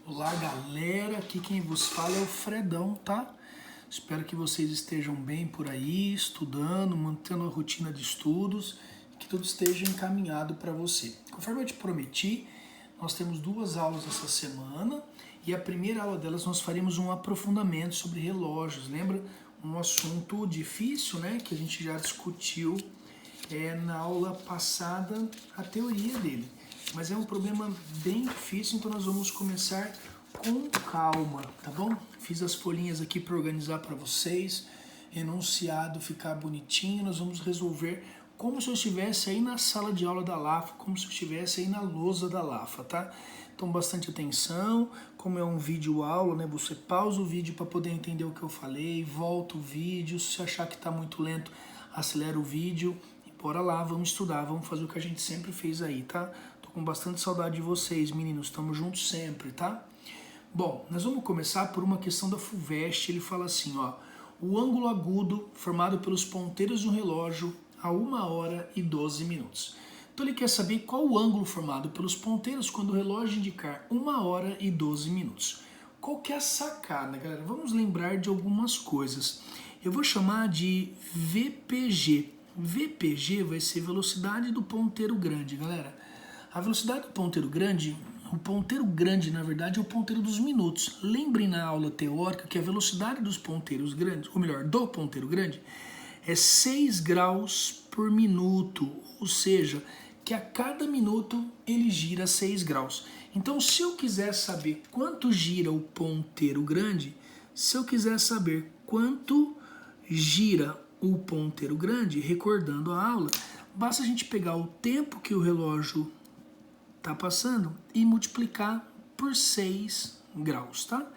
Olá galera, aqui quem vos fala é o Fredão, tá? Espero que vocês estejam bem por aí, estudando, mantendo a rotina de estudos, que tudo esteja encaminhado para você. Conforme eu te prometi, nós temos duas aulas essa semana e a primeira aula delas nós faremos um aprofundamento sobre relógios, lembra? Um assunto difícil, né, que a gente já discutiu na aula passada a teoria dele. Mas é um problema bem difícil, então nós vamos começar com calma, tá bom? Fiz as folhinhas aqui para organizar para vocês, enunciado ficar bonitinho, nós vamos resolver como se eu estivesse aí na sala de aula da LAFA, como se eu estivesse aí na lousa da LAFA, tá? Então bastante atenção, como é um vídeo aula, né? Você pausa o vídeo para poder entender o que eu falei, volta o vídeo, se achar que está muito lento, acelera o vídeo. Bora lá, vamos estudar, vamos fazer o que a gente sempre fez aí, tá? Tô com bastante saudade de vocês, meninos, estamos juntos sempre, tá? Bom, nós vamos começar por uma questão da FUVEST, ele fala assim, ó, o ângulo agudo formado pelos ponteiros de um relógio a 1h12. Então ele quer saber qual o ângulo formado pelos ponteiros quando o relógio indicar 1h12. Qual que é a sacada, galera? Vamos lembrar de algumas coisas. Eu vou chamar de VPG. VPG vai ser velocidade do ponteiro grande, galera. A velocidade do ponteiro grande, o ponteiro grande, na verdade, é o ponteiro dos minutos. Lembrem na aula teórica que a velocidade dos ponteiros grandes, ou melhor, do ponteiro grande, é 6 graus por minuto, ou seja, que a cada minuto ele gira 6 graus. Então, se eu quiser saber quanto gira o ponteiro grande, se eu quiser saber quanto gira o ponteiro grande, recordando a aula, basta a gente pegar o tempo que o relógio está passando e multiplicar por 6 graus, tá?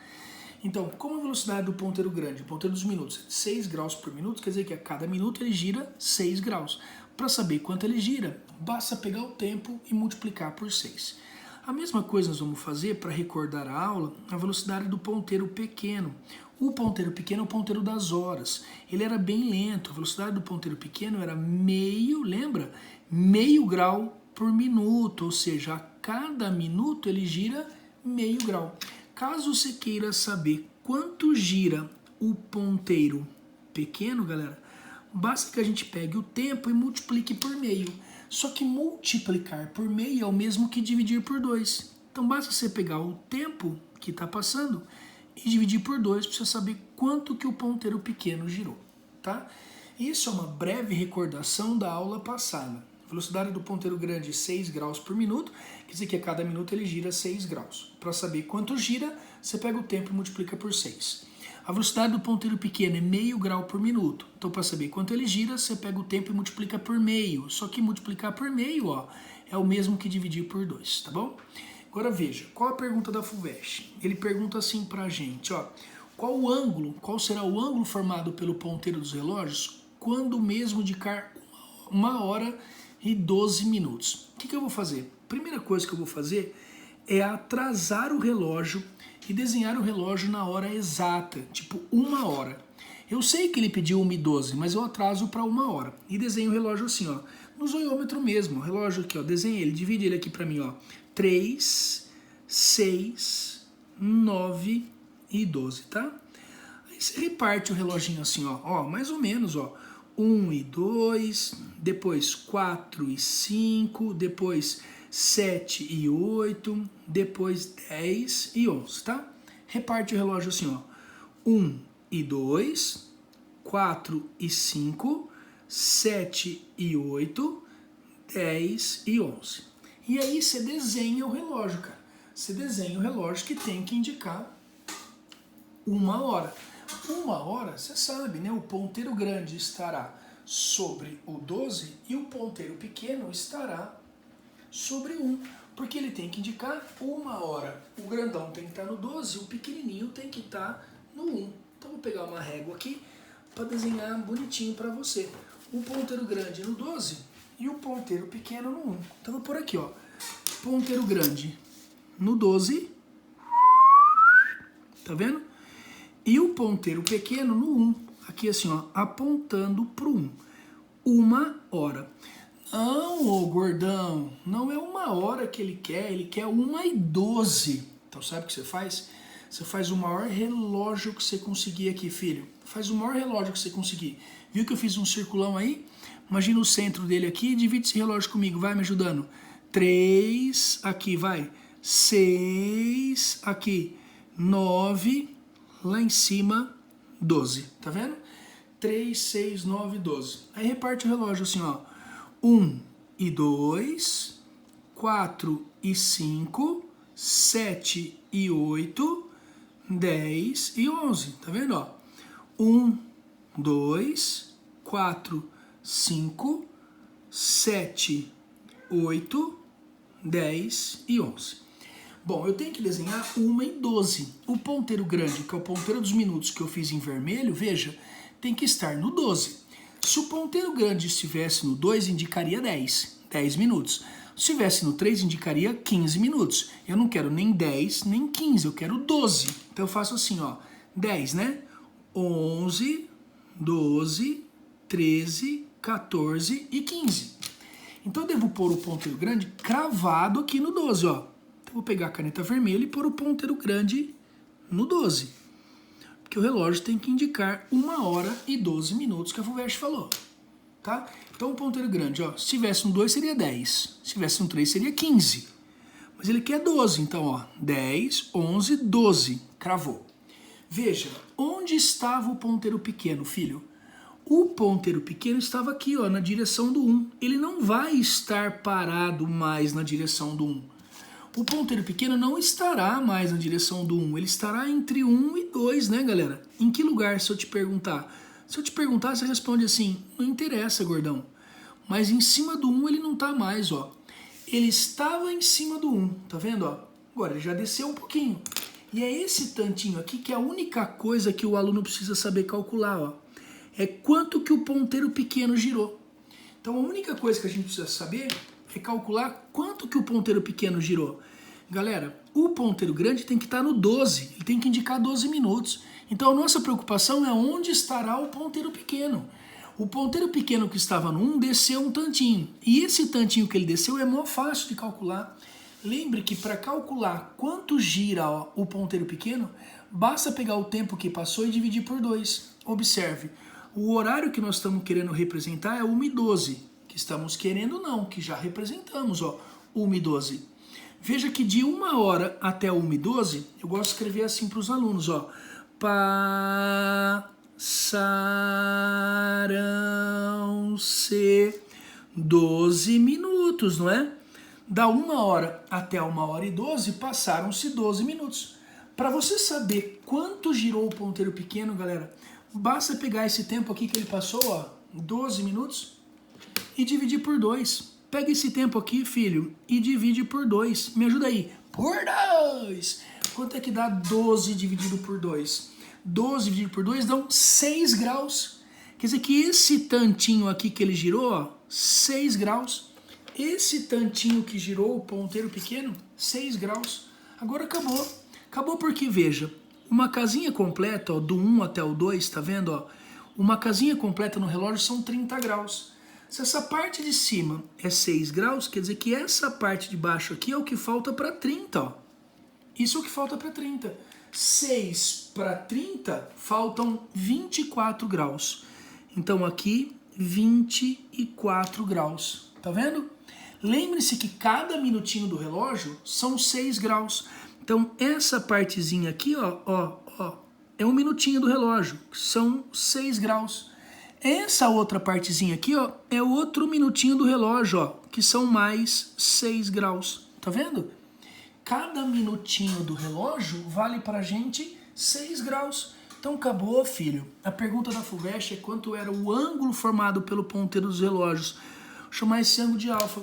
Então, como a velocidade do ponteiro grande, o ponteiro dos minutos, é 6 graus por minuto, quer dizer que a cada minuto ele gira 6 graus. Para saber quanto ele gira, basta pegar o tempo e multiplicar por 6. A mesma coisa nós vamos fazer para recordar a aula, a velocidade do ponteiro pequeno. O ponteiro pequeno é o ponteiro das horas. Ele era bem lento. A velocidade do ponteiro pequeno era lembra? Meio grau por minuto, ou seja, a cada minuto ele gira meio grau. Caso você queira saber quanto gira o ponteiro pequeno, galera, basta que a gente pegue o tempo e multiplique por meio. Só que multiplicar por meio é o mesmo que dividir por 2. Então basta você pegar o tempo que está passando e dividir por 2 para você saber quanto que o ponteiro pequeno girou, tá? Isso é uma breve recordação da aula passada. A velocidade do ponteiro grande é 6 graus por minuto, quer dizer que a cada minuto ele gira 6 graus. Para saber quanto gira, você pega o tempo e multiplica por 6. A velocidade do ponteiro pequeno é meio grau por minuto. Então, para saber quanto ele gira, você pega o tempo e multiplica por meio. Só que multiplicar por meio, ó, é o mesmo que dividir por 2, tá bom? Agora veja, qual a pergunta da FUVEST? Ele pergunta assim pra gente, ó, qual será o ângulo formado pelo ponteiro dos relógios quando o mesmo indicar 1h12. O que eu vou fazer? Primeira coisa que eu vou fazer é atrasar o relógio e desenhar o relógio na hora exata, tipo 1 hora. Eu sei que ele pediu 1h12, mas eu atraso para 1 hora. E desenho o relógio assim, ó, no zoiômetro mesmo. O relógio aqui, ó, desenha ele, divide ele aqui para mim, ó. 3, 6, 9 e 12, tá? Aí você reparte o reloginho assim, ó, mais ou menos, ó. 1 e 2, depois 4 e 5, depois 7 e 8, depois 10 e 11, tá? Reparte o relógio assim, ó. 1 e 2, 4 e 5, 7 e 8, 10 e 11. E aí você desenha o relógio, cara. Você desenha o relógio que tem que indicar 1 hora. 1 hora, você sabe, né? O ponteiro grande estará sobre o 12 e o ponteiro pequeno estará sobre 1, porque ele tem que indicar 1 hora. O grandão tem que estar no 12, o pequenininho tem que estar no 1. Então vou pegar uma régua aqui para desenhar bonitinho para você. O ponteiro grande no 12 e o ponteiro pequeno no 1. Então vou por aqui, ó. Ponteiro grande no 12, tá vendo? E o ponteiro pequeno no 1, aqui assim, ó, apontando para o 1. 1 hora. Não, ô gordão, não é 1 hora que ele quer 1h12, Então sabe o que você faz? Você faz o maior relógio que você conseguir aqui, filho. Faz o maior relógio que você conseguir. Viu que eu fiz um circulão aí? Imagina o centro dele aqui e divide esse relógio comigo. Vai me ajudando. 3, aqui, vai. 6, aqui. 9, lá em cima, 12. Tá vendo? 3, 6, 9, 12. Aí reparte o relógio assim, ó. 1 e 2, 4 e 5, 7 e 8, 10 e 11. Tá vendo, ó? 1, 2, 4, 5, 7, 8, 10 e 11. Bom, eu tenho que desenhar 1 e 12. O ponteiro grande, que é o ponteiro dos minutos que eu fiz em vermelho, veja, tem que estar no 12. Se o ponteiro grande estivesse no 2, indicaria 10 minutos. Se estivesse no 3, indicaria 15 minutos. Eu não quero nem 10, nem 15, eu quero 12. Então eu faço assim, ó, 10, né? 11, 12, 13, 14 e 15. Então eu devo pôr o ponteiro grande cravado aqui no 12, ó. Então eu vou pegar a caneta vermelha e pôr o ponteiro grande no 12. Porque o relógio tem que indicar 1 hora e 12 minutos, que a FUVEST falou. Tá? Então o ponteiro grande, ó, se tivesse no 2 seria 10, se tivesse no 3 seria 15. Mas ele quer 12, então ó, 10, 11, 12, cravou. Veja, onde estava o ponteiro pequeno, filho? O ponteiro pequeno estava aqui, ó, na direção do 1. Ele não vai estar parado mais na direção do 1. O ponteiro pequeno não estará mais na direção do 1. Ele estará entre 1 e 2, né, galera? Em que lugar, se eu te perguntar? Se eu te perguntar, você responde assim, não interessa, gordão. Mas em cima do 1 ele não está mais, ó. Ele estava em cima do 1, tá vendo, ó? Agora ele já desceu um pouquinho. E é esse tantinho aqui que é a única coisa que o aluno precisa saber calcular, ó. É quanto que o ponteiro pequeno girou. Então a única coisa que a gente precisa saber é calcular quanto que o ponteiro pequeno girou. Galera, o ponteiro grande tem que estar no 12, ele tem que indicar 12 minutos. Então a nossa preocupação é onde estará o ponteiro pequeno. O ponteiro pequeno que estava no 1 desceu um tantinho. E esse tantinho que ele desceu é mó fácil de calcular. Lembre que para calcular quanto gira, ó, o ponteiro pequeno, basta pegar o tempo que passou e dividir por 2. Observe, o horário que nós estamos querendo representar é 1 e 12. Que estamos querendo não, que já representamos, ó, 1 e 12. Veja que de 1 hora até 1 e 12, eu gosto de escrever assim para os alunos, ó. Passaram-se 12 minutos, não é? Da 1 hora até 1 hora e 12, passaram-se 12 minutos. Para você saber quanto girou o ponteiro pequeno, galera, basta pegar esse tempo aqui que ele passou, ó, 12 minutos, e dividir por 2. Pega esse tempo aqui, filho, e divide por 2. Me ajuda aí. Por 2! Quanto é que dá 12 dividido por 2? 12 dividido por 2 dão 6 graus. Quer dizer que esse tantinho aqui que ele girou, ó, 6 graus. Esse tantinho que girou o ponteiro pequeno, 6 graus. Agora acabou. Acabou porque, veja, uma casinha completa, ó, do 1 até o 2, tá vendo? Ó, uma casinha completa no relógio são 30 graus. Se essa parte de cima é 6 graus, quer dizer que essa parte de baixo aqui é o que falta para 30. Ó. Isso é o que falta para 30. 6 para 30 faltam 24 graus. Então aqui 24 graus. Tá vendo? Lembre-se que cada minutinho do relógio são 6 graus. Então essa partezinha aqui, ó, é um minutinho do relógio, são 6 graus. Essa outra partezinha aqui, ó, é outro minutinho do relógio, ó, que são mais 6 graus. Tá vendo? Cada minutinho do relógio vale pra gente 6 graus. Então acabou, filho. A pergunta da FUVEST é quanto era o ângulo formado pelo ponteiro dos relógios. Vou chamar esse ângulo de alfa.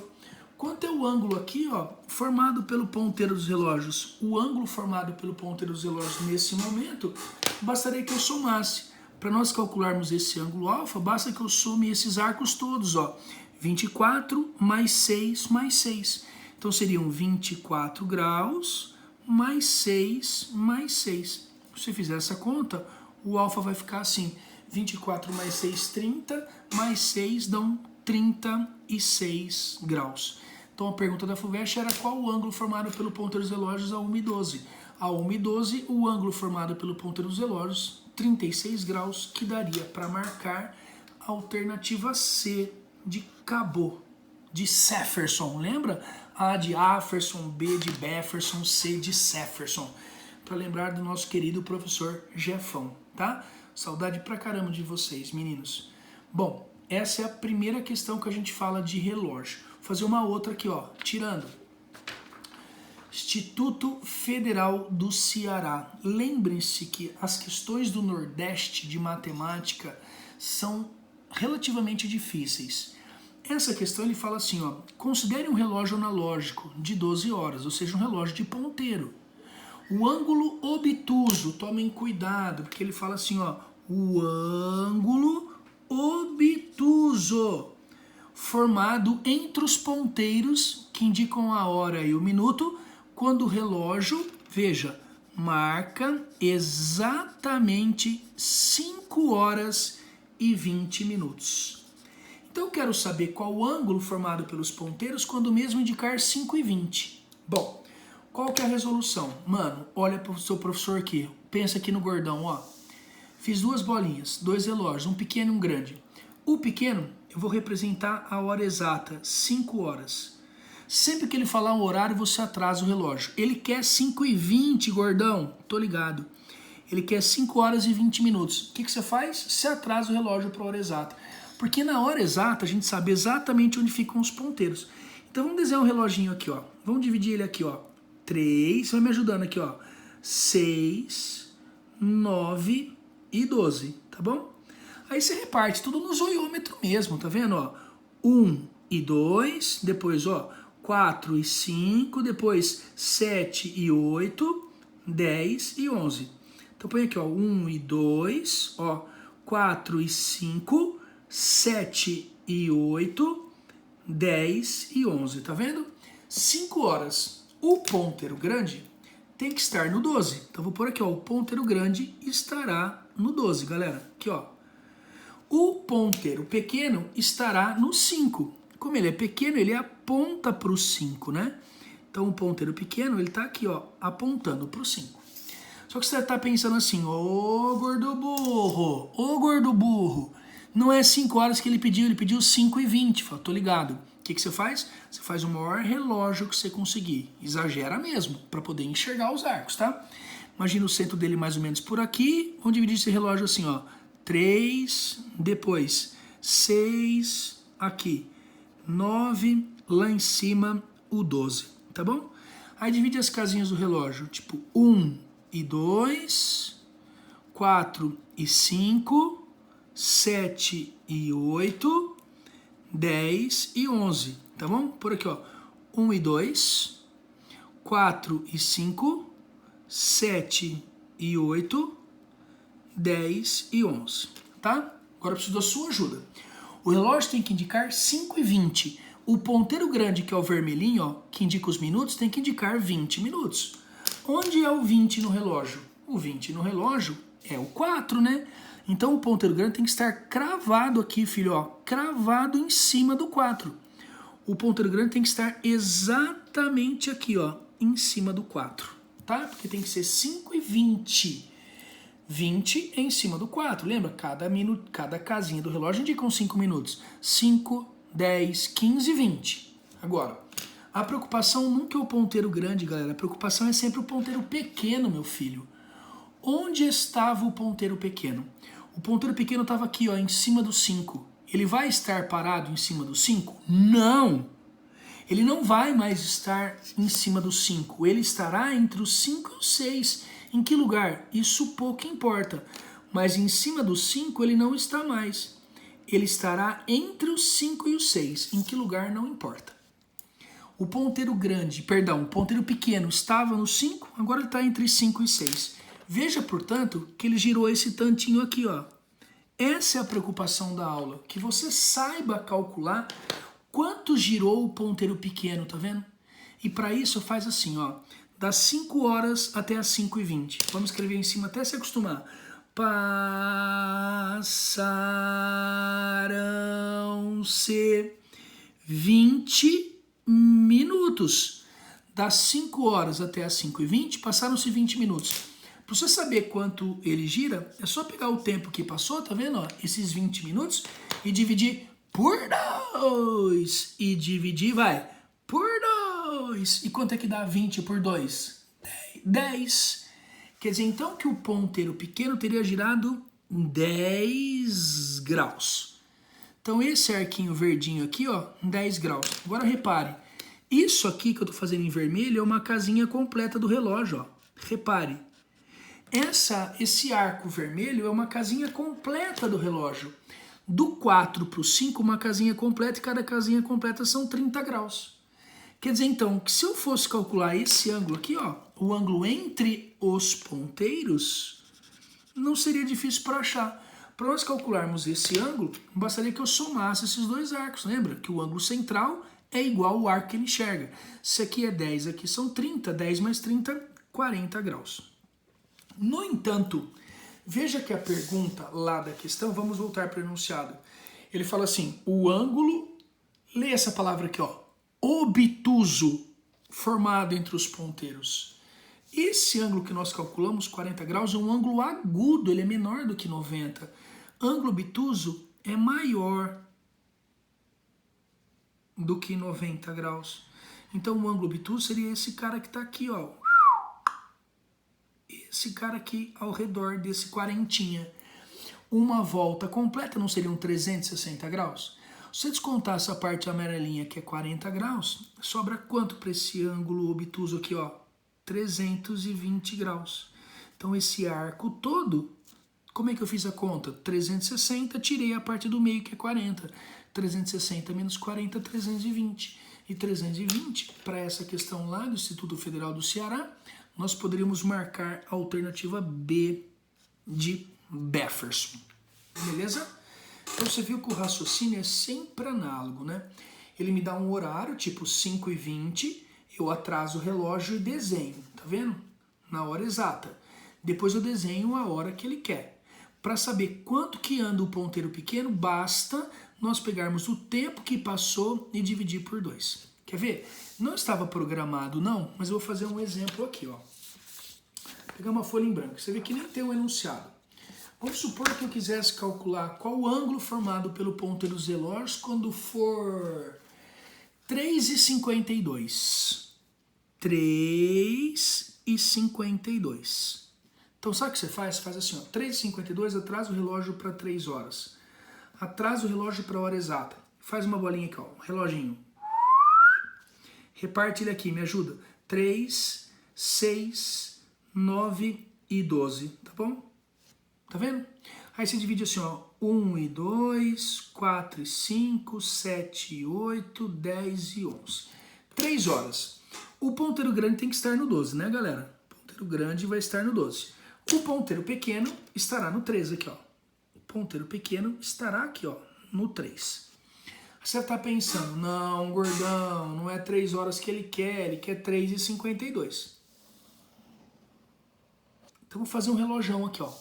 Quanto é o ângulo aqui, ó, formado pelo ponteiro dos relógios? O ângulo formado pelo ponteiro dos relógios nesse momento, bastaria que eu somasse. Para nós calcularmos esse ângulo alfa, basta que eu some esses arcos todos, ó. 24 mais 6 mais 6. Então seriam 24 graus mais 6 mais 6. Se você fizer essa conta, o alfa vai ficar assim. 24 mais 6, 30, mais 6 dão 36 graus. Então a pergunta da FUVEST era qual o ângulo formado pelo ponteiro dos relógios a 1h12. A 1h12, o ângulo formado pelo ponteiro dos relógios, 36 graus, que daria para marcar a alternativa C de Cabot, de Jefferson, lembra? A de Afferson, B de Befferson, C de Jefferson. Para lembrar do nosso querido professor Jefão, tá? Saudade pra caramba de vocês, meninos. Bom, essa é a primeira questão que a gente fala de relógio. Vou fazer uma outra aqui, ó, tirando. Instituto Federal do Ceará. Lembrem-se que as questões do Nordeste de matemática são relativamente difíceis. Essa questão ele fala assim, ó, considere um relógio analógico de 12 horas, ou seja, um relógio de ponteiro. O ângulo obtuso, tomem cuidado, porque ele fala assim, ó, o ângulo obtuso, formado entre os ponteiros que indicam a hora e o minuto, quando o relógio, veja, marca exatamente 5 horas e 20 minutos. Então eu quero saber qual o ângulo formado pelos ponteiros quando o mesmo indicar 5 e 20. Bom, qual que é a resolução? Mano, olha para o seu professor aqui, pensa aqui no gordão, ó. Fiz duas bolinhas, dois relógios, um pequeno e um grande. O pequeno, eu vou representar a hora exata, 5 horas. Sempre que ele falar um horário, você atrasa o relógio. Ele quer 5 e 20, gordão, tô ligado. Ele quer 5 horas e 20 minutos. O que você faz? Você atrasa o relógio para a hora exata. Porque na hora exata, a gente sabe exatamente onde ficam os ponteiros. Então vamos desenhar um reloginho aqui, ó. Vamos dividir ele aqui, ó. 3, vai me ajudando aqui, ó. 6, 9 e 12, tá bom? Aí você reparte tudo no zoiômetro mesmo, tá vendo, ó? 1 e 2, depois, ó, 4 e 5, depois 7 e 8, 10 e 11. Então põe aqui, ó, 1 e 2, ó, 4 e 5, 7 e 8, 10 e 11, tá vendo? 5 horas. O ponteiro grande tem que estar no 12. Então vou pôr aqui, ó, o ponteiro grande estará no 12, galera. Aqui, ó. O ponteiro pequeno estará no 5. Como ele é pequeno, ele aponta para o 5, né? Então o ponteiro pequeno, ele tá aqui, ó, apontando para o 5. Só que você tá pensando assim, ô gordo burro, não é 5 horas que ele pediu 5 e 20. Fala, tô ligado. O que você faz? Você faz o maior relógio que você conseguir. Exagera mesmo, para poder enxergar os arcos, tá? Imagina o centro dele mais ou menos por aqui. Vamos dividir esse relógio assim, ó. 3, depois 6, aqui. 9, lá em cima o 12, tá bom? Aí divide as casinhas do relógio, tipo 1 e 2, 4 e 5, 7 e 8, 10 e 11, tá bom? Por aqui, ó, 1 e 2, 4 e 5, 7 e 8, 10 e 11, tá? Agora eu preciso da sua ajuda. O relógio tem que indicar 5 e 20. O ponteiro grande, que é o vermelhinho, ó, que indica os minutos, tem que indicar 20 minutos. Onde é o 20 no relógio? O 20 no relógio é o 4, né? Então o ponteiro grande tem que estar cravado aqui, filho, ó, cravado em cima do 4. O ponteiro grande tem que estar exatamente aqui, ó, em cima do 4, tá? Porque tem que ser 5 e 20. 20 em cima do 4, lembra? Cada casinha do relógio indica uns 5 minutos. 5, 10, 15, 20. Agora, a preocupação nunca é o ponteiro grande, galera. A preocupação é sempre o ponteiro pequeno, meu filho. Onde estava o ponteiro pequeno? O ponteiro pequeno estava aqui, ó, em cima do 5. Ele vai estar parado em cima do 5? Não! Ele não vai mais estar em cima do 5. Ele estará entre os 5 e os 6. Em que lugar? Isso pouco importa. Mas em cima do 5 ele não está mais. Ele estará entre os 5 e os 6. Em que lugar? Não importa. O ponteiro o ponteiro pequeno estava no 5, agora ele está entre 5 e 6. Veja, portanto, que ele girou esse tantinho aqui, ó. Essa é a preocupação da aula, que você saiba calcular quanto girou o ponteiro pequeno, tá vendo? E para isso faz assim, ó, das 5 horas até as 5 e 20. Vamos escrever em cima até se acostumar. Passaram-se 20 minutos. Das 5 horas até as 5h20, passaram-se 20 minutos. Para você saber quanto ele gira, é só pegar o tempo que passou, tá vendo? Ó, esses 20 minutos e dividir por 2. E dividir, vai, por 2. E quanto é que dá 20 por 2? 10. Quer dizer, então, que o ponteiro pequeno teria girado 10 graus. Então, esse arquinho verdinho aqui, ó, 10 graus. Agora, repare, isso aqui que eu tô fazendo em vermelho é uma casinha completa do relógio, ó. Repare. Esse arco vermelho é uma casinha completa do relógio. Do 4 para o 5, uma casinha completa, e cada casinha completa são 30 graus. Quer dizer, então, que se eu fosse calcular esse ângulo aqui, ó, o ângulo entre os ponteiros, não seria difícil para achar. Para nós calcularmos esse ângulo, bastaria que eu somasse esses dois arcos. Lembra que o ângulo central é igual ao arco que ele enxerga. Se aqui é 10, aqui são 30. 10 mais 30, 40 graus. No entanto, veja que a pergunta lá da questão, vamos voltar para o enunciado. Ele fala assim, o ângulo, lê essa palavra aqui, ó, obtuso, formado entre os ponteiros. Esse ângulo que nós calculamos, 40 graus, é um ângulo agudo, ele é menor do que 90. Ângulo obtuso é maior do que 90 graus. Então o ângulo obtuso seria esse cara que está aqui, ó. Esse cara aqui ao redor desse quarentinha. Uma volta completa não seriam 360 graus? Se você descontar essa parte amarelinha que é 40 graus, sobra quanto para esse ângulo obtuso aqui, ó? 320 graus. Então esse arco todo, como é que eu fiz a conta? 360, tirei a parte do meio que é 40. 360 menos 40, 320. E 320, para essa questão lá do Instituto Federal do Ceará, nós poderíamos marcar a alternativa B de Jefferson. Beleza? Então você viu que o raciocínio é sempre análogo, né? Ele me dá um horário, tipo 5h20, eu atraso o relógio e desenho, tá vendo? Na hora exata. Depois eu desenho a hora que ele quer. Para saber quanto que anda o ponteiro pequeno, basta nós pegarmos o tempo que passou e dividir por 2. Quer ver? Não estava programado não, mas eu vou fazer um exemplo aqui, ó. Pegar uma folha em branco, você vê que nem tem um enunciado. Vamos supor que eu quisesse calcular qual o ângulo formado pelo ponteiro dos relógios quando for 3h52. 3h52. Então sabe o que você faz? Você faz assim, ó, 3h52, atrasa o relógio para 3 horas. Atrasa o relógio para a hora exata. Faz uma bolinha aqui, ó, um reloginho. Reparte ele aqui, me ajuda. 3, 6, 9 e 12, tá bom? Tá vendo? Aí você divide assim, ó, 1 e 2, 4 e 5, 7 e 8, 10 e 11. 3 horas. O ponteiro grande tem que estar no 12, né, galera? O ponteiro grande vai estar no 12. O ponteiro pequeno estará no 13 aqui, ó. O ponteiro pequeno estará aqui, ó, no 3. Você tá pensando, não, gordão, não é 3 horas que ele quer 3h52. Então vou fazer um relojão aqui, ó.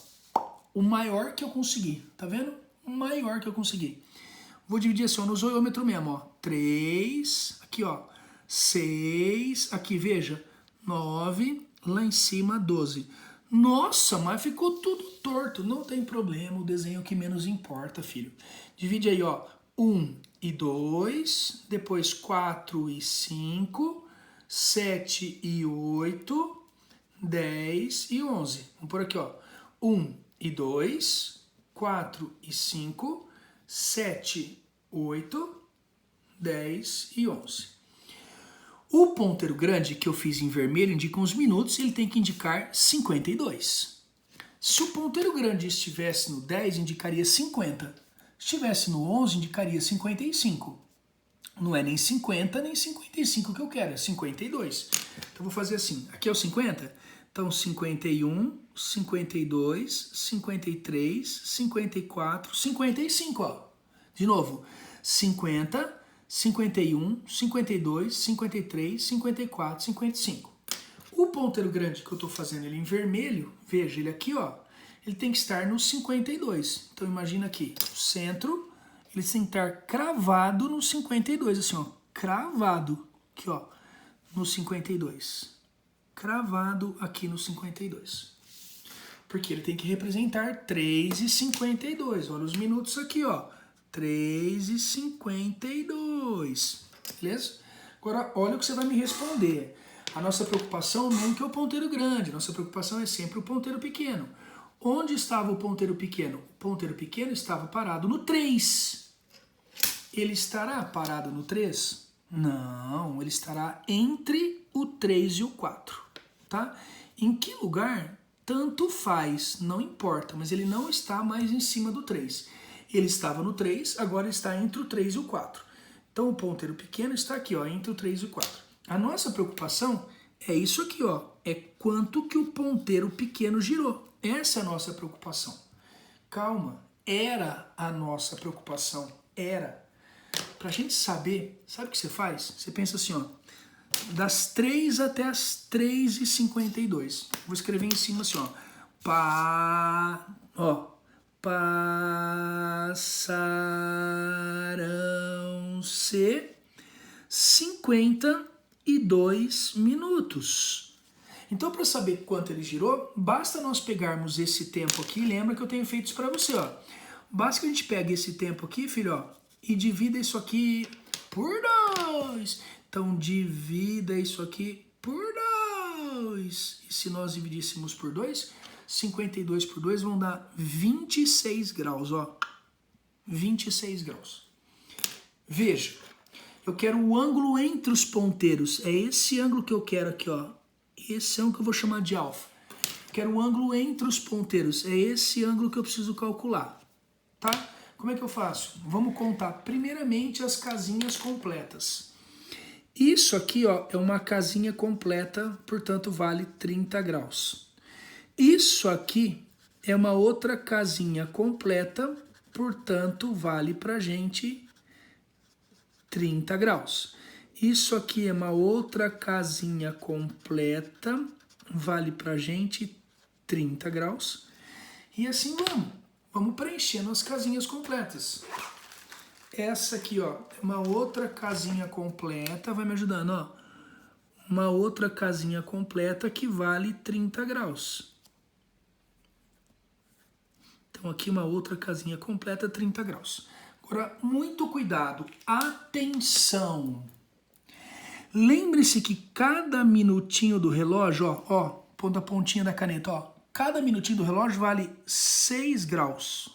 O maior que eu conseguir, tá vendo? O maior que eu conseguir. Vou dividir assim, ó, no zoiômetro mesmo, ó. 3, aqui, ó. 6, aqui, veja. 9, lá em cima, 12. Nossa, mas ficou tudo torto. Não tem problema, o desenho que menos importa, filho. Divide aí, ó. 1 e 2, depois 4 e 5, 7 e 8, 10 e 11. Vamos por aqui, ó. 1 e 2, 4 e 5, 7, 8, 10 e 11. O ponteiro grande que eu fiz em vermelho indica uns minutos, ele tem que indicar 52. Se o ponteiro grande estivesse no 10, indicaria 50. Se estivesse no 11, indicaria 55. Não é nem 50 nem 55 que eu quero, é 52. Então vou fazer assim, aqui é o 50, então 51, 52, 53, 54, 55, ó. De novo, 50, 51, 52, 53, 54, 55. O ponteiro grande que eu estou fazendo ele em vermelho, veja ele aqui, ó, ele tem que estar no 52. Então imagina aqui, o centro, ele tem que estar cravado no 52, assim, ó, cravado. aqui, ó, no 52. Cravado aqui no 52. Porque ele tem que representar 3:52. Olha os minutos aqui, ó. 3:52. Beleza? Agora, olha o que você vai me responder. A nossa preocupação nunca é o ponteiro grande. A nossa preocupação é sempre o ponteiro pequeno. Onde estava o ponteiro pequeno? O ponteiro pequeno estava parado no 3. Ele estará parado no 3? Não, ele estará entre o 3 e o 4. Tá? Em que lugar? Tanto faz, não importa, mas ele não está mais em cima do 3. Ele estava no 3, agora está entre o 3 e o 4. Então o ponteiro pequeno está aqui, ó, entre o 3 e o 4. A nossa preocupação é isso aqui, ó, é quanto que o ponteiro pequeno girou. Essa é a nossa preocupação. Calma, era a nossa preocupação, era. Pra gente saber, sabe o que você faz? Você pensa assim, ó, das 3 até as 3:52. Vou escrever em cima assim, ó. Passaram-se 52 minutos. Então, para saber quanto ele girou, basta nós pegarmos esse tempo aqui. Lembra que eu tenho feito isso para você, ó. Basta que a gente pegue esse tempo aqui, filho, ó, e divida isso aqui por 2. Então, divida isso aqui por 2. E se nós dividíssemos por 2, 52 por 2 vão dar 26 graus, ó. 26 graus. Veja, eu quero o ângulo entre os ponteiros. É esse ângulo que eu quero aqui, ó. Esse ângulo que eu vou chamar de alfa. Quero o ângulo entre os ponteiros. É esse ângulo que eu preciso calcular, tá? Como é que eu faço? Vamos contar primeiramente as casinhas completas. Isso aqui, ó, é uma casinha completa, portanto vale 30 graus. Isso aqui é uma outra casinha completa, portanto vale pra gente 30 graus. Isso aqui é uma outra casinha completa, vale pra gente 30 graus. E assim vamos preenchendo as casinhas completas. Essa aqui, ó, é uma outra casinha completa, vai me ajudando, ó. Uma outra casinha completa que vale 30 graus. Então aqui uma outra casinha completa, 30 graus. Agora, muito cuidado, atenção! Lembre-se que cada minutinho do relógio, ó, pondo a pontinha da caneta, ó, cada minutinho do relógio vale 6 graus.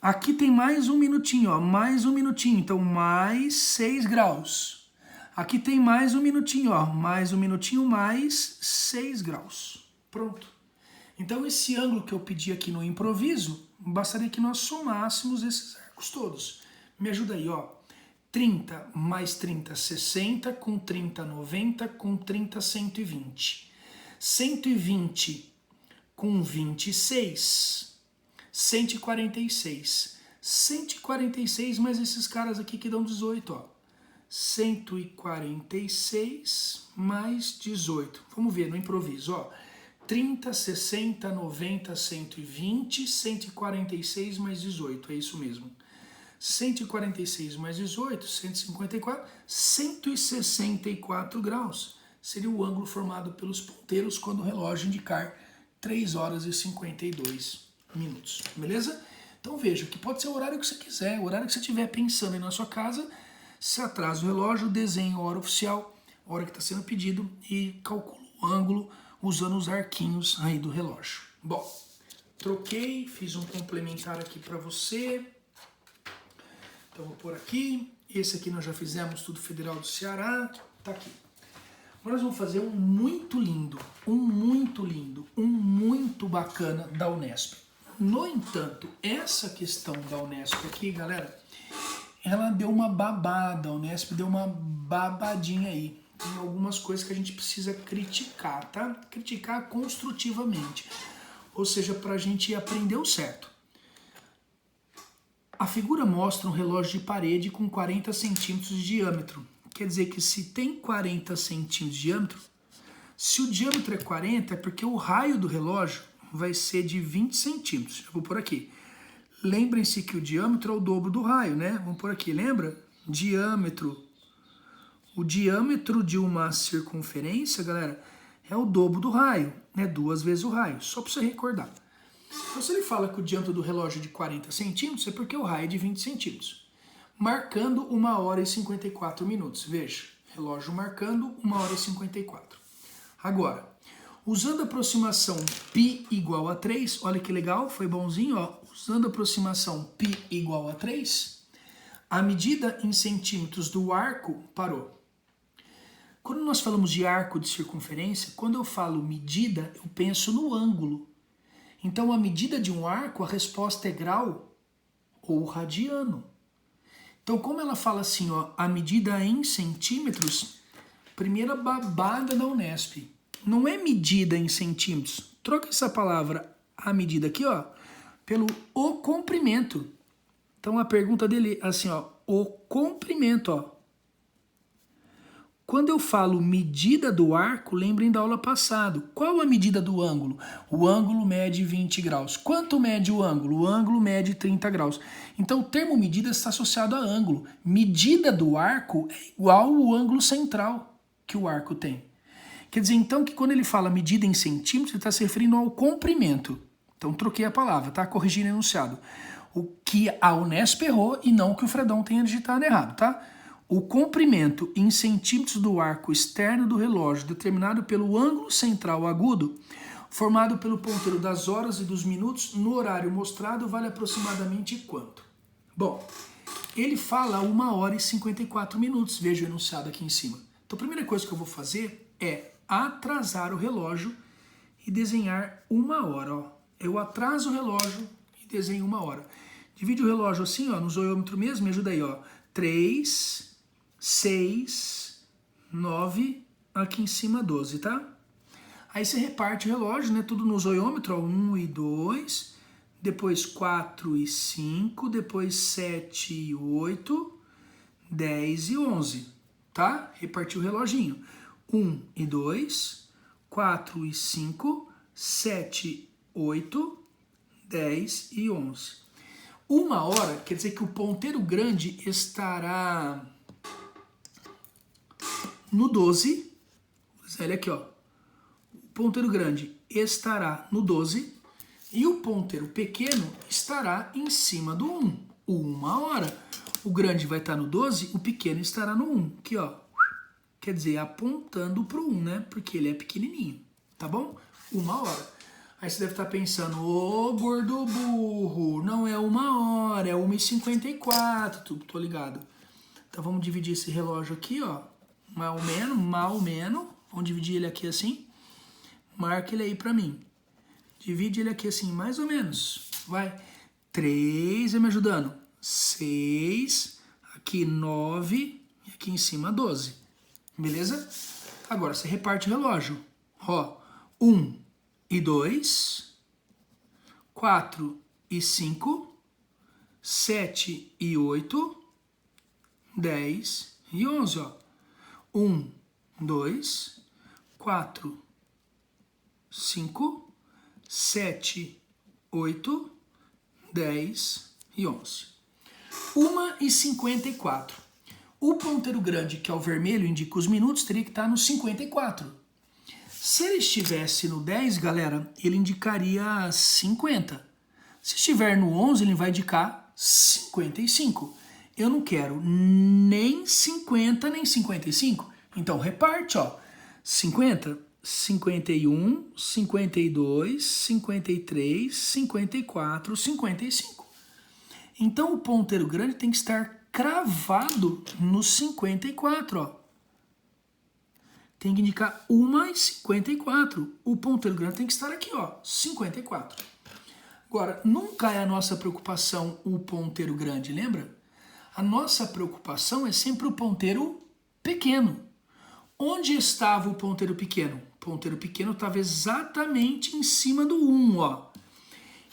Aqui tem mais um minutinho, ó, mais um minutinho, então mais 6 graus. Aqui tem mais um minutinho, ó, mais um minutinho, mais 6 graus. Pronto. Então esse ângulo que eu pedi aqui no improviso, bastaria que nós somássemos esses arcos todos. Me ajuda aí, ó. 30 mais 30, 60, com 30, 90, com 30, 120. 120 com 26... 146. 146 mais esses caras aqui que dão 18, ó. 146 mais 18. Vamos ver no improviso, ó. 30, 60, 90, 120, 146 mais 18. É isso mesmo. 146 mais 18, 154, 164 graus. Seria o ângulo formado pelos ponteiros quando o relógio indicar 3 horas e 52 minutos, beleza? Então veja, que pode ser o horário que você quiser, o horário que você estiver pensando aí na sua casa, se atrasa o relógio, desenha a hora oficial, a hora que está sendo pedido e calcula o ângulo usando os arquinhos aí do relógio. Bom, troquei, fiz um complementar aqui para você. Então vou pôr aqui, esse aqui nós já fizemos tudo Federal do Ceará, tá aqui. Agora nós vamos fazer um muito lindo, um muito bacana da Unesp. No entanto, essa questão da Unesp aqui, galera, ela deu uma babada, a Unesp deu uma babadinha aí. Tem algumas coisas que a gente precisa criticar, tá? Criticar construtivamente. Ou seja, para a gente aprender o certo. A figura mostra um relógio de parede com 40 centímetros de diâmetro. Quer dizer que se tem 40 centímetros de diâmetro, se o diâmetro é 40, é porque o raio do relógio vai ser de 20 centímetros. Eu vou por aqui. Lembrem-se que o diâmetro é o dobro do raio, né? Vamos por aqui, lembra? Diâmetro O diâmetro de uma circunferência, galera, é o dobro do raio, né? 2 vezes o raio, só para você recordar. Então, se ele fala que o diâmetro do relógio é de 40 centímetros, é porque o raio é de 20 centímetros. Marcando 1 hora e 54 minutos. Veja, relógio marcando 1 hora e 54. Agora, usando a aproximação π igual a 3, olha que legal, foi bonzinho, ó. Usando a aproximação π igual a 3, a medida em centímetros do arco parou. Quando nós falamos de arco de circunferência, quando eu falo medida, eu penso no ângulo. Então, a medida de um arco, a resposta é grau ou radiano. Então, como ela fala assim, ó, a medida em centímetros, primeira babada da Unesp. Não é medida em centímetros. Troca essa palavra, a medida aqui, ó, pelo o comprimento. Então, a pergunta dele é assim, ó, o comprimento, ó. Quando eu falo medida do arco, lembrem da aula passada. Qual a medida do ângulo? O ângulo mede 20 graus. Quanto mede o ângulo? O ângulo mede 30 graus. Então, o termo medida está associado a ângulo. Medida do arco é igual ao ângulo central que o arco tem. Quer dizer, então, que quando ele fala medida em centímetros, ele está se referindo ao comprimento. Então, troquei a palavra, tá? Corrigindo o enunciado. O que a Unesp errou e não o que o Fredão tenha digitado errado, tá? O comprimento em centímetros do arco externo do relógio, determinado pelo ângulo central agudo, formado pelo ponteiro das horas e dos minutos, no horário mostrado, vale aproximadamente quanto? Bom, ele fala 1 hora e 54 minutos, veja o enunciado aqui em cima. Então, a primeira coisa que eu vou fazer é atrasar o relógio e desenhar 1 hora. Ó. Eu atraso o relógio e desenho 1 hora. Divide o relógio assim, ó, no zoiômetro mesmo, me ajuda aí, ó. 3... 6, 9, aqui em cima 12, tá? Aí você reparte o relógio, né? Tudo no zoiômetro, ó, 1 e 2, depois 4 e 5, depois 7 e 8, 10 e 11, tá? Repartiu o reloginho. 1 e 2, 4 e 5, 7, 8, 10 e 11. 1 hora quer dizer que o ponteiro grande estará no 12, olha aqui, ó, o ponteiro grande estará no 12 e o ponteiro pequeno estará em cima do 1, 1 hora. O grande vai estar no 12, o pequeno estará no 1, aqui, ó, quer dizer, apontando para o 1, né, porque ele é pequenininho, tá bom? 1 hora. Aí você deve estar pensando, ô gordo burro, não é 1 hora, é 1h54, tô ligado. Então vamos dividir esse relógio aqui, ó. Mal menos, vamos dividir ele aqui assim, marca ele aí pra mim, divide ele aqui assim, mais ou menos, vai, 3, vai me ajudando, 6, aqui 9, e aqui em cima 12, beleza? Agora você reparte o relógio, ó, 1 e 2, 4 e 5, 7 e 8, 10 e 11, ó. 1, 2, 4, 5, 7, 8, 10 e 11. 1h54. O ponteiro grande, que é o vermelho, indica os minutos, teria que estar no 54. Se ele estivesse no 10, galera, ele indicaria 50. Se estiver no 11, ele vai indicar 55. Eu não quero nem 50, nem 55. Então, reparte, ó. 50, 51, 52, 53, 54, 55. Então, o ponteiro grande tem que estar cravado no 54, ó. Tem que indicar 1h54. O ponteiro grande tem que estar aqui, ó, 54. Agora, nunca é a nossa preocupação o ponteiro grande, lembra? A nossa preocupação é sempre o ponteiro pequeno. Onde estava o ponteiro pequeno? O ponteiro pequeno estava exatamente em cima do 1, ó.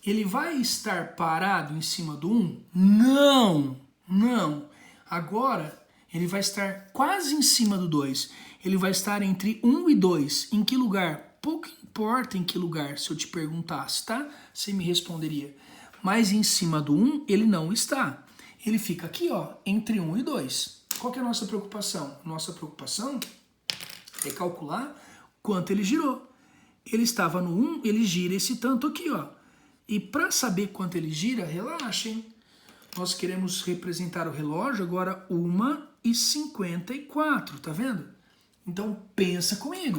Ele vai estar parado em cima do 1? Não. Agora, ele vai estar quase em cima do 2. Ele vai estar entre 1 e 2. Em que lugar? Pouco importa em que lugar, se eu te perguntasse, tá? Você me responderia. Mas em cima do 1, ele não está. Ele fica aqui, ó, entre 1 e 2. qual que é a nossa preocupação? Nossa preocupação é calcular quanto ele girou. Ele estava no 1, ele gira esse tanto aqui, ó. E para saber quanto ele gira, relaxem. Nós queremos representar o relógio agora 1h54, tá vendo? Então pensa comigo.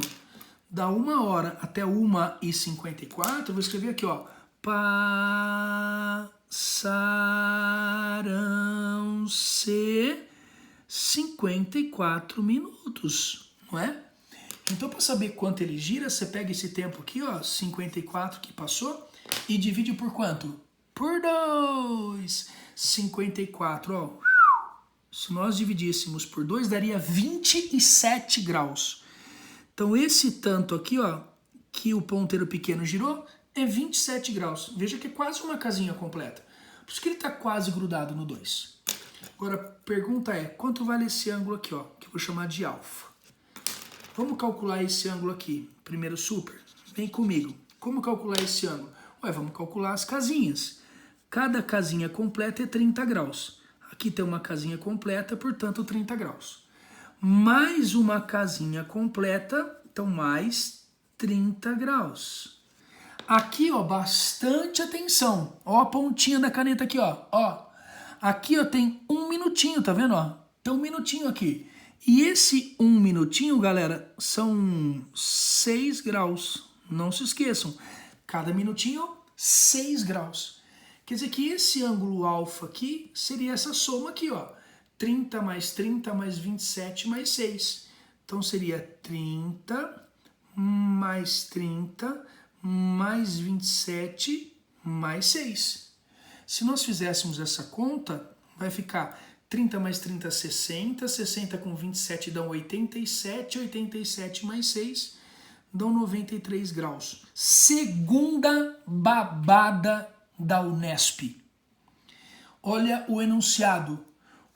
Da 1 hora até 1h54, eu vou escrever aqui, ó. Passaram-se 54 minutos, não é? Então, para saber quanto ele gira, você pega esse tempo aqui, ó, 54 que passou, e divide por quanto? Por 2. 54, ó. Se nós dividíssemos por 2, daria 27 graus. Então, esse tanto aqui, ó, que o ponteiro pequeno girou, é 27 graus. Veja que é quase uma casinha completa. Por isso que ele está quase grudado no 2. Agora, a pergunta é, quanto vale esse ângulo aqui, ó, que eu vou chamar de alfa? Vamos calcular esse ângulo aqui. Primeiro super, vem comigo. Como calcular esse ângulo? Ué, vamos calcular as casinhas. Cada casinha completa é 30 graus. Aqui tem uma casinha completa, portanto 30 graus. Mais uma casinha completa, então mais 30 graus. Aqui, ó, bastante atenção. Ó a pontinha da caneta aqui, ó. Aqui, ó, tem 1 minutinho, tá vendo, ó? Tem 1 minutinho aqui. E esse 1 minutinho, galera, são 6 graus. Não se esqueçam. Cada minutinho, 6 graus. Quer dizer que esse ângulo alfa aqui seria essa soma aqui, ó. 30 mais 30 mais 27 mais 6. Então seria 30 mais 30 mais 27 mais 6. Se nós fizéssemos essa conta, vai ficar 30 mais 30, 60. 60 com 27 dão 87. 87 mais 6 dão 93 graus. Segunda babada da Unesp. Olha o enunciado.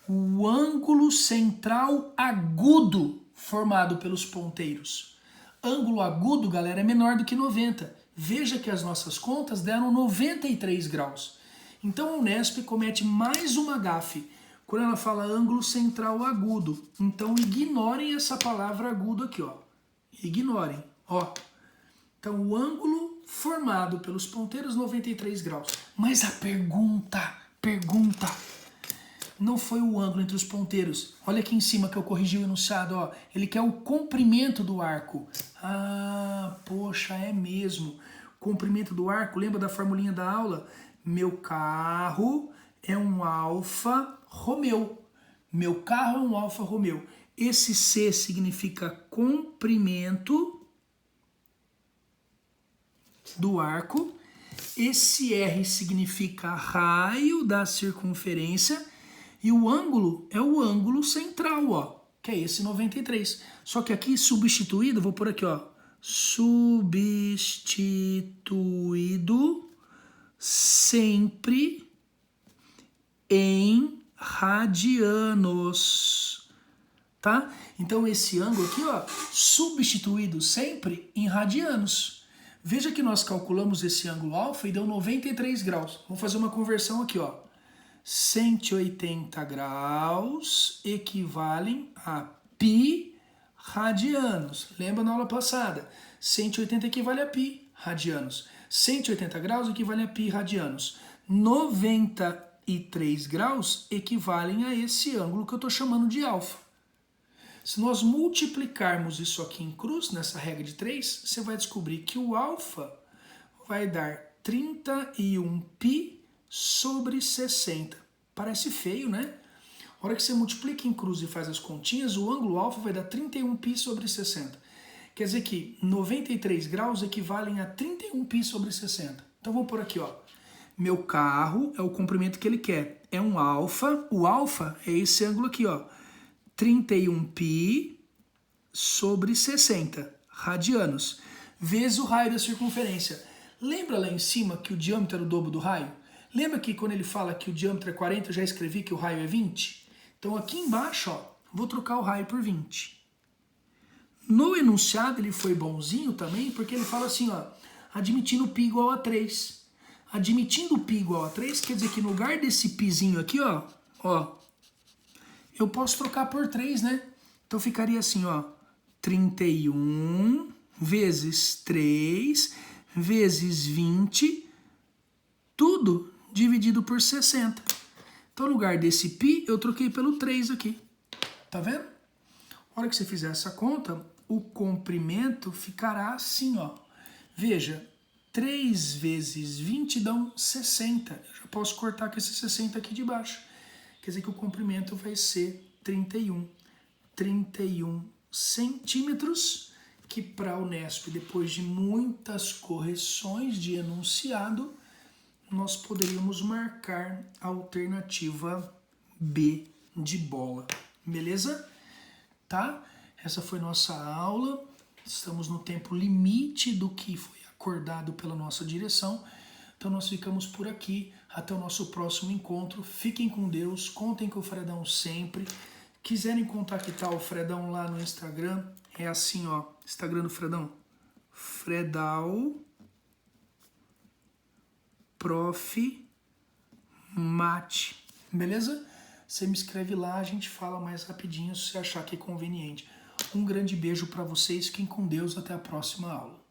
O ângulo central agudo formado pelos ponteiros. Ângulo agudo, galera, é menor do que 90. Veja que as nossas contas deram 93 graus. Então a Unesp comete mais uma gafe quando ela fala ângulo central agudo. Então ignorem essa palavra agudo aqui, ó. Ignorem, ó. Então o ângulo formado pelos ponteiros 93 graus. Mas a pergunta, não foi o ângulo entre os ponteiros. Olha aqui em cima que eu corrigi o enunciado, ó. Ele quer o comprimento do arco. Ah, poxa, é mesmo. Comprimento do arco, lembra da formulinha da aula? Meu carro é um Alfa Romeo. Meu carro é um Alfa Romeo. Esse C significa comprimento do arco. Esse R significa raio da circunferência. E o ângulo é o ângulo central, ó, que é esse 93. Só que aqui substituído, vou pôr aqui, ó, substituído sempre em radianos, tá? Então esse ângulo aqui, ó, substituído sempre em radianos. Veja que nós calculamos esse ângulo alfa e deu 93 graus. Vamos fazer uma conversão aqui, ó. 180 graus equivalem a π radianos. Lembra na aula passada? 180 equivale a π radianos. 180 graus equivale a π radianos. 93 graus equivalem a esse ângulo que eu estou chamando de alfa. Se nós multiplicarmos isso aqui em cruz, nessa regra de 3, você vai descobrir que o alfa vai dar 31π sobre 60. Parece feio, né? A hora que você multiplica em cruz e faz as continhas, o ângulo alfa vai dar 31π sobre 60. Quer dizer que 93 graus equivalem a 31π sobre 60. Então vamos por aqui, ó. Meu carro é o comprimento que ele quer. É um alfa. O alfa é esse ângulo aqui, ó. 31π sobre 60 radianos. Vezes o raio da circunferência. Lembra lá em cima que o diâmetro era o dobro do raio? Lembra que quando ele fala que o diâmetro é 40, eu já escrevi que o raio é 20? Então aqui embaixo, ó, vou trocar o raio por 20. No enunciado ele foi bonzinho também, porque ele fala assim, ó, admitindo π igual a 3. Admitindo π igual a 3, quer dizer que no lugar desse πzinho aqui, ó, eu posso trocar por 3, né? Então ficaria assim, ó, 31 vezes 3 vezes 20, tudo dividido por 60. Então, no lugar desse π, eu troquei pelo 3 aqui. Tá vendo? A hora que você fizer essa conta, o comprimento ficará assim, ó. Veja, 3 vezes 20 dão 60. Eu já posso cortar com esse 60 aqui de baixo. Quer dizer que o comprimento vai ser 31 centímetros, que para a Unesp, depois de muitas correções de enunciado, nós poderíamos marcar a alternativa B de bola. Beleza? Tá? Essa foi nossa aula. Estamos no tempo limite do que foi acordado pela nossa direção. Então nós ficamos por aqui. Até o nosso próximo encontro. Fiquem com Deus. Contem com o Fredão sempre. Quiserem contactar o Fredão lá no Instagram, é assim, ó. Instagram do Fredão. Fredal Prof Mate. Beleza? Você me escreve lá, a gente fala mais rapidinho se você achar que é conveniente. Um grande beijo para vocês. Fiquem com Deus. Até a próxima aula.